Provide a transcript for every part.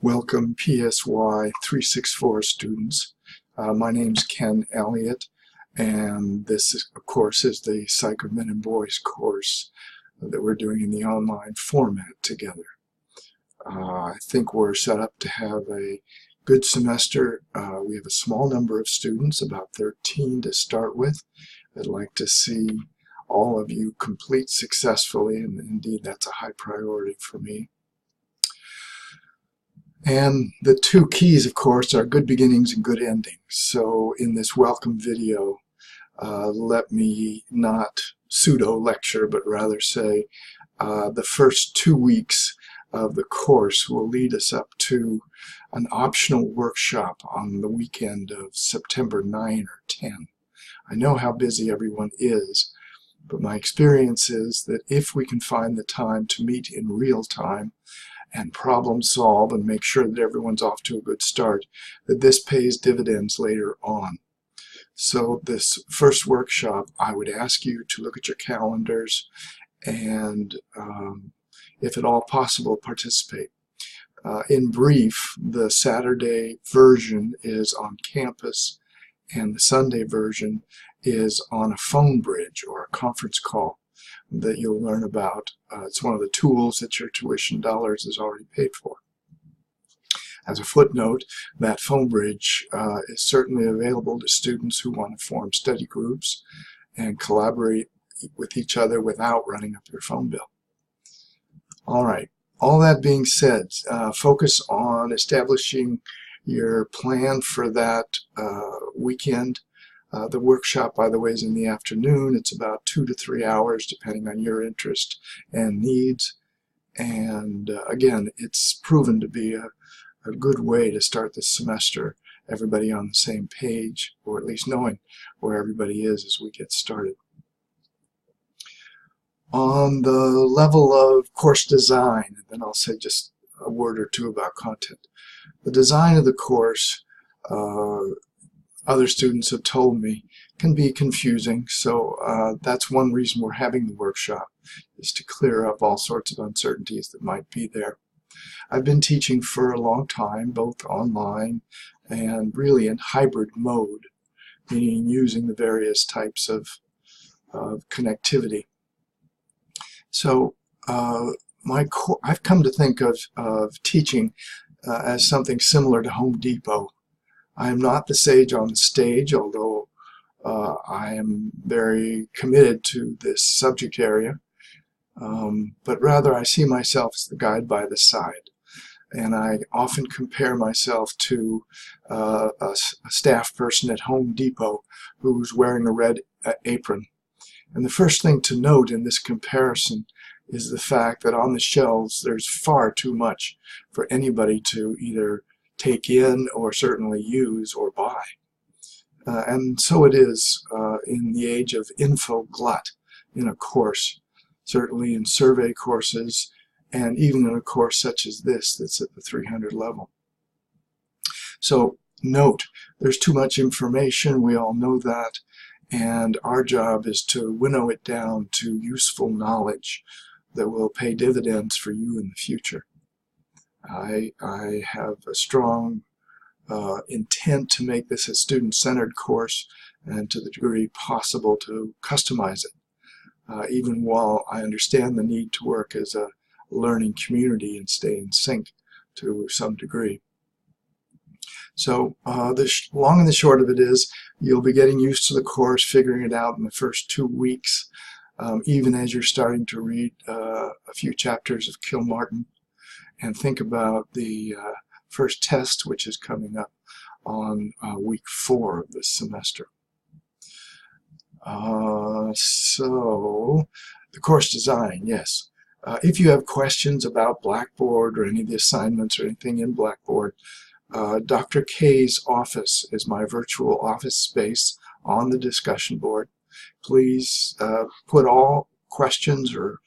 Welcome PSY 364 students. My name's Ken Elliott, and this, of course, is the Psych of Men and Boys course that we're doing in the online format together. I think we're set up to have a good semester. We have a small number of students, about 13 to start with. I'd like to see all of you complete successfully, and indeed that's a high priority for me. And the two keys, of course, are good beginnings and good endings. So in this welcome video, let me not pseudo-lecture, but rather say the first 2 weeks of the course will lead us up to an optional workshop on the weekend of September 9 or 10. I know how busy everyone is, but my experience is that if we can find the time to meet in real time and problem solve and make sure that everyone's off to a good start, that this pays dividends later on. So this first workshop, I would ask you to look at your calendars and, if at all possible, participate. In brief, the Saturday version is on campus and the Sunday version is on a phone bridge or a conference call that you'll learn about. It's one of the tools that your tuition dollars is already paid for. As a footnote, that phone bridge is certainly available to students who want to form study groups and collaborate with each other without running up your phone bill. All right, all that being said, focus on establishing your plan for that weekend. The workshop, by the way, is in the afternoon. It's about 2 to 3 hours, depending on your interest and needs. And again, it's proven to be a good way to start the semester, everybody on the same page, or at least knowing where everybody is as we get started. On the level of course design, and then I'll say just a word or two about content. The design of the course, other students have told me, can be confusing, so that's one reason we're having the workshop, is to clear up all sorts of uncertainties that might be there. I've been teaching for a long time, both online and really in hybrid mode, meaning using the various types of connectivity. So I've come to think of teaching as something similar to Home Depot. I am not the sage on the stage, although I am very committed to this subject area, but rather I see myself as the guide by the side. And I often compare myself to a staff person at Home Depot who's wearing a red apron. And the first thing to note in this comparison is the fact that on the shelves there's far too much for anybody to either take in or certainly use or buy. And so it is in the age of info glut in a course, certainly in survey courses, and even in a course such as this that's at the 300 level. So note, there's too much information, we all know that, and our job is to winnow it down to useful knowledge that will pay dividends for you in the future. I have a strong intent to make this a student-centered course and to the degree possible to customize it, even while I understand the need to work as a learning community and stay in sync to some degree. So the long and the short of it is you'll be getting used to the course, figuring it out in the first 2 weeks, even as you're starting to read a few chapters of Kilmartin, and think about the first test, which is coming up on week 4 of this semester. So the course design, yes. If you have questions about Blackboard or any of the assignments or anything in Blackboard, Dr. K's office is my virtual office space on the discussion board. Please put all questions or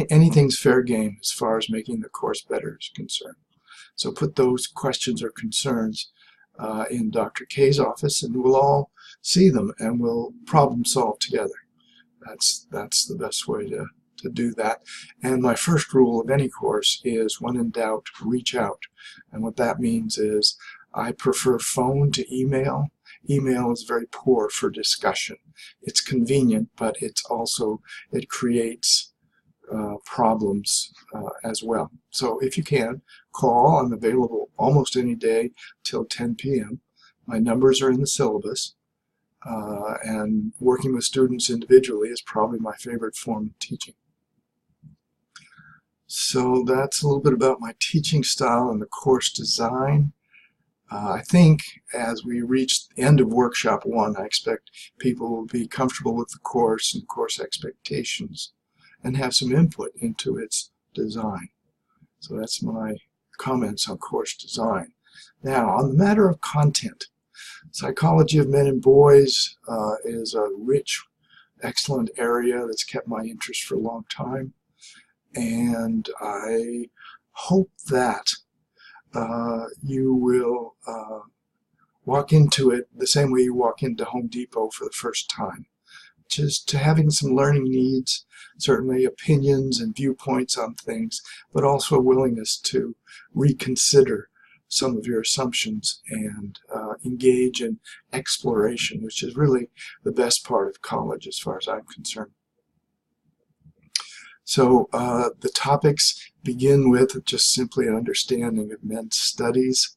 anything's fair game as far as making the course better is concerned. So put those questions or concerns in Dr. K's office, and we'll all see them and we'll problem solve together. That's the best way to to do that. And my first rule of any course is, when in doubt, reach out. And what that means is I prefer phone to email. Email is very poor for discussion. It's convenient, but it creates problems as well. So if you can, call. I'm available almost any day till 10 p.m. My numbers are in the syllabus, and working with students individually is probably my favorite form of teaching. So that's a little bit about my teaching style and the course design. I think as we reach the end of Workshop 1, I expect people will be comfortable with the course and course expectations and have some input into its design. So that's my comments on course design. Now, on the matter of content, psychology of men and boys is a rich, excellent area that's kept my interest for a long time. And I hope that you will walk into it the same way you walk into Home Depot for the first time. Just having some learning needs, certainly opinions and viewpoints on things, but also a willingness to reconsider some of your assumptions and engage in exploration, which is really the best part of college as far as I'm concerned. So the topics begin with just simply an understanding of men's studies.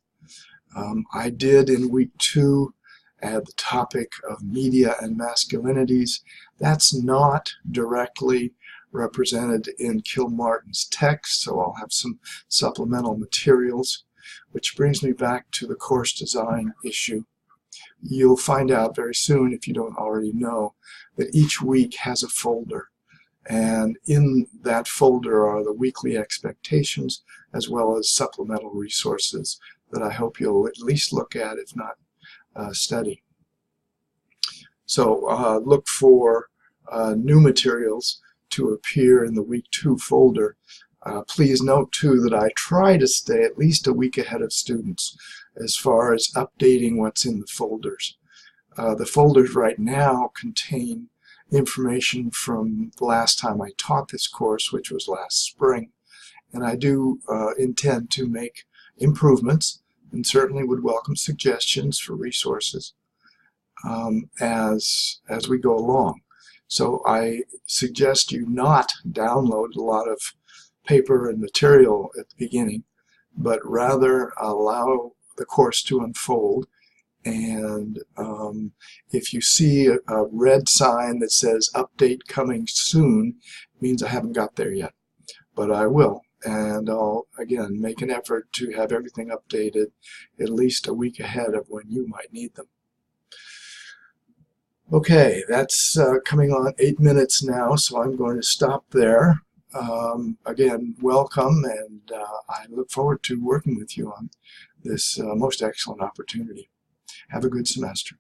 I did in week 2 add the topic of media and masculinities. That's not directly represented in Kilmartin's text, so I'll have some supplemental materials, which brings me back to the course design issue. You'll find out very soon, if you don't already know, that each week has a folder. And in that folder are the weekly expectations as well as supplemental resources that I hope you'll at least look at, if not study. So look for new materials to appear in the week 2 folder. Please note too that I try to stay at least a week ahead of students as far as updating what's in the folders. The folders right now contain information from the last time I taught this course, which was last spring, and I do intend to make improvements and certainly would welcome suggestions for resources as we go along. So I suggest you not download a lot of paper and material at the beginning, but rather allow the course to unfold. And if you see a red sign that says update coming soon, it means I haven't got there yet, but I will. And I'll again make an effort to have everything updated at least a week ahead of when you might need them. Okay, that's coming on 8 minutes now, so I'm going to stop there. Again, welcome, and I look forward to working with you on this most excellent opportunity. Have a good semester.